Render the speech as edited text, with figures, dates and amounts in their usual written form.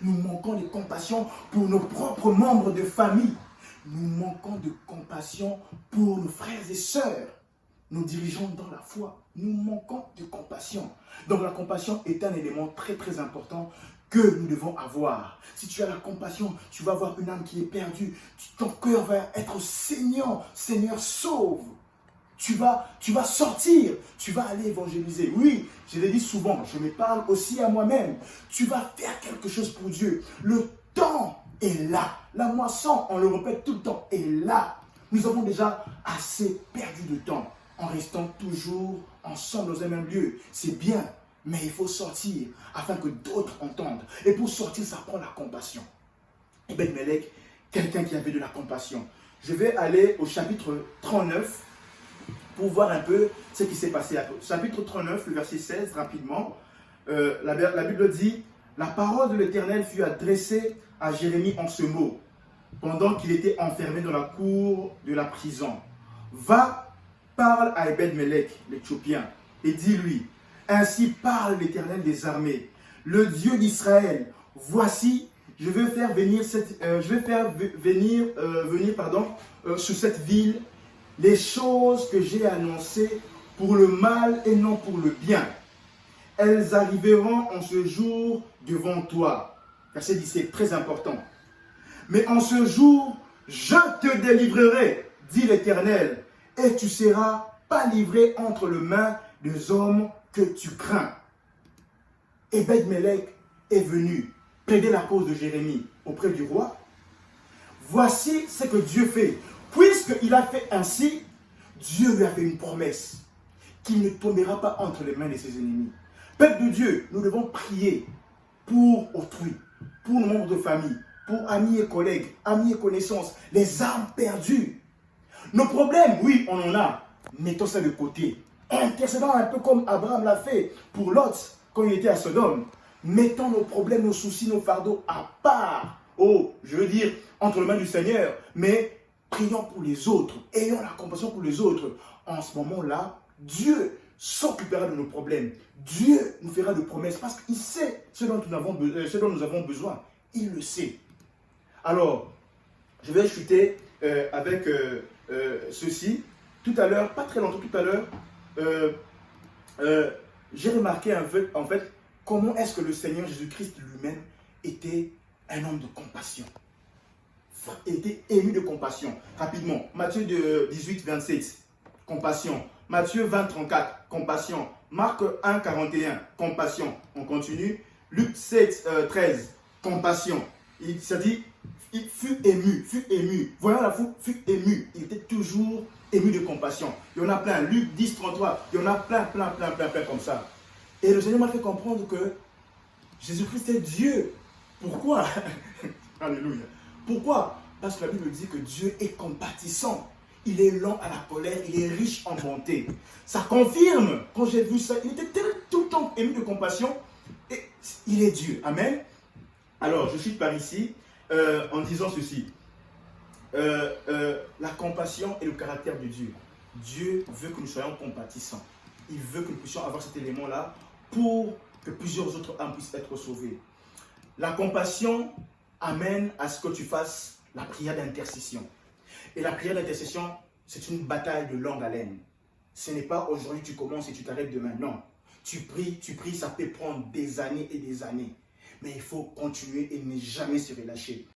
Nous manquons de compassion pour nos propres membres de famille. Nous manquons de compassion pour nos frères et sœurs. Nous dirigeons dans la foi. Nous manquons de compassion. Donc la compassion est un élément très très important que nous devons avoir. Si tu as la compassion, tu vas voir une âme qui est perdue. Ton cœur va être saignant. Seigneur, sauve. Tu vas sortir, tu vas aller évangéliser. Oui, je l'ai dit souvent, je me parle aussi à moi-même. Tu vas faire quelque chose pour Dieu. Le temps est là. La moisson, on le répète tout le temps, est là. Nous avons déjà assez perdu de temps en restant toujours ensemble dans un même lieu. C'est bien, mais il faut sortir afin que d'autres entendent. Et pour sortir, ça prend la compassion. Ebed-Melech, quelqu'un qui avait de la compassion. Je vais aller au chapitre 39 pour voir un peu ce qui s'est passé. Chapitre 39, le verset 16, rapidement. La Bible dit, « La parole de l'Éternel fut adressée à Jérémie en ce mot, pendant qu'il était enfermé dans la cour de la prison. Va, parle à Ebed-Melech, l'Éthiopien, et dis-lui, ainsi parle l'Éternel des armées, le Dieu d'Israël, voici, je vais faire venir, sur cette ville les choses que j'ai annoncées pour le mal et non pour le bien. Elles arriveront en ce jour devant toi. » Verset 17, très important. « Mais en ce jour, je te délivrerai, dit l'Éternel, et tu ne seras pas livré entre les mains des hommes que tu crains. » Ebed-Melech est venu plaider la cause de Jérémie auprès du roi. Voici ce que Dieu fait. Puisqu'il a fait ainsi, Dieu lui a fait une promesse qu'il ne tombera pas entre les mains de ses ennemis. Peuple de Dieu, nous devons prier pour autrui, pour nos membres de famille, pour amis et collègues, amis et connaissances, les âmes perdues. Nos problèmes, oui, on en a. Mettons ça de côté. Intercédons un peu comme Abraham l'a fait pour Lot quand il était à Sodome. Mettons nos problèmes, nos soucis, nos fardeaux à part. Oh, je veux dire, entre les mains du Seigneur, mais prions pour les autres, ayons la compassion pour les autres. En ce moment-là, Dieu s'occupera de nos problèmes. Dieu nous fera de promesses parce qu'il sait ce dont nous avons besoin. Il le sait. Alors, je vais chuter avec ceci. Tout à l'heure, pas très longtemps, tout à l'heure, j'ai remarqué en fait comment est-ce que le Seigneur Jésus-Christ lui-même était un homme de compassion. Il était ému de compassion. Rapidement, Matthieu 18, 27, compassion. Matthieu 20, 34, compassion. Marc 1, 41, compassion. On continue. Luc 7, 13, compassion. Ça dit, il fut ému. Voyant la foule, fut ému. Il était toujours ému de compassion. Il y en a plein. Luc 10, 33, il y en a plein comme ça. Et le Seigneur m'a fait comprendre que Jésus-Christ est Dieu. Pourquoi? Alléluia. Pourquoi? Parce que la Bible dit que Dieu est compatissant. Il est lent à la colère, il est riche en bonté. Ça confirme, quand j'ai vu ça, il était tout le temps ému de compassion. Et il est Dieu. Amen. Alors, je suis par ici en disant ceci. La compassion est le caractère de Dieu. Dieu veut que nous soyons compatissants. Il veut que nous puissions avoir cet élément-là pour que plusieurs autres âmes puissent être sauvées. La compassion amène à ce que tu fasses la prière d'intercession. Et la prière d'intercession, c'est une bataille de longue haleine. Ce n'est pas aujourd'hui tu commences et tu t'arrêtes demain. Non. Tu pries, ça peut prendre des années et des années. Mais il faut continuer et ne jamais se relâcher.